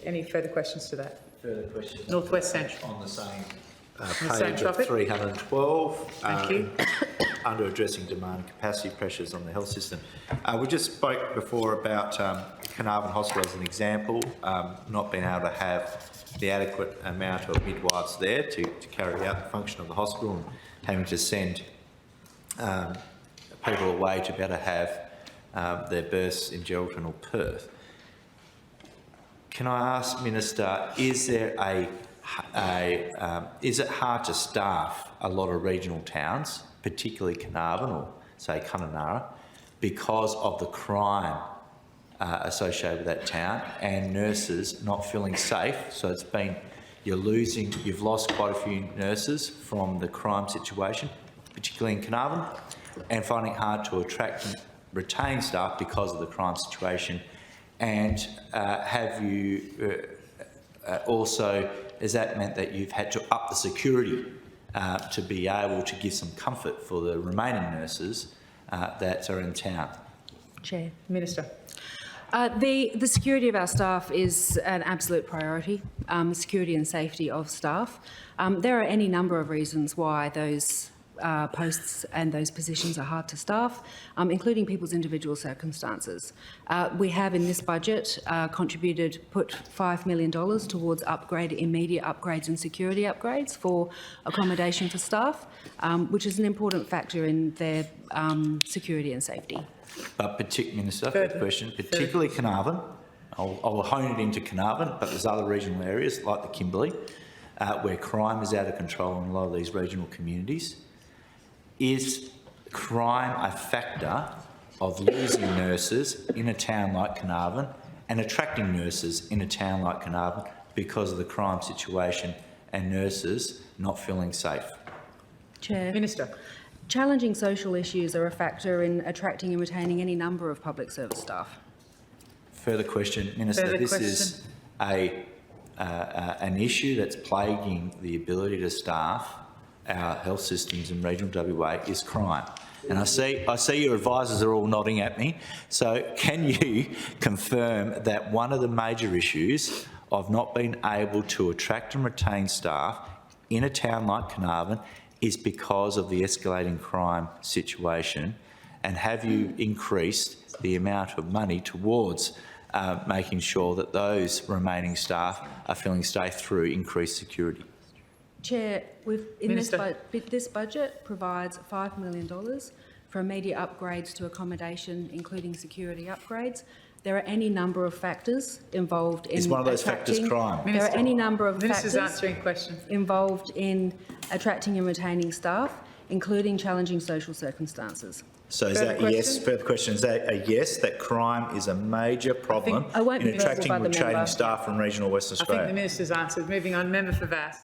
Any further questions to that? Further questions? Northwest Central. On the same same page of topic. 312. Thank you. Under addressing demand and capacity pressures on the health system. We just spoke before about Carnarvon Hospital as an example, not being able to have the adequate amount of midwives there to carry out the function of the hospital, and having to send people away to be able to have their births in Geraldton or Perth. Can I ask, Minister, is it hard to staff a lot of regional towns, particularly Carnarvon or say Kununurra, because of the crime associated with that town and nurses not feeling safe? So it's been, you've lost quite a few nurses from the crime situation, particularly in Carnarvon, and finding it hard to attract and retain staff because of the crime situation. And have you also, has that meant that you've had to up the security to be able to give some comfort for the remaining nurses that are in town? Chair. Minister. The security of our staff is an absolute priority, security and safety of staff. There are any number of reasons why those posts and those positions are hard to staff, including people's individual circumstances. We have in this budget put $5 million towards immediate upgrades and security upgrades for accommodation for staff, which is an important factor in their security and safety. But Minister, third question, particularly Carnarvon, I'll hone it into Carnarvon, but there's other regional areas like the Kimberley where crime is out of control in a lot of these regional communities. Is crime a factor of losing nurses in a town like Carnarvon and attracting nurses in a town like Carnarvon because of the crime situation and nurses not feeling safe? Chair. Minister. Challenging social issues are a factor in attracting and retaining any number of public service staff. Further question, Minister. This is an issue that's plaguing the ability to staff our health systems in regional WA is crime. And I see your advisors are all nodding at me. So can you confirm that one of the major issues of not being able to attract and retain staff in a town like Carnarvon is because of the escalating crime situation? And have you increased the amount of money towards making sure that those remaining staff are feeling safe through increased security? Chair, this budget provides $5 million for immediate upgrades to accommodation, including security upgrades. There are any number of factors involved in. Is one of those factors crime? There are any number of Minister's factors answering questions. involved in attracting and retaining staff, including challenging social circumstances. So is that a yes? Further question, is that a yes, that crime is a major problem in attracting and retaining staff from regional Western Australia? I think the Minister's answered. Moving on, member for Vass.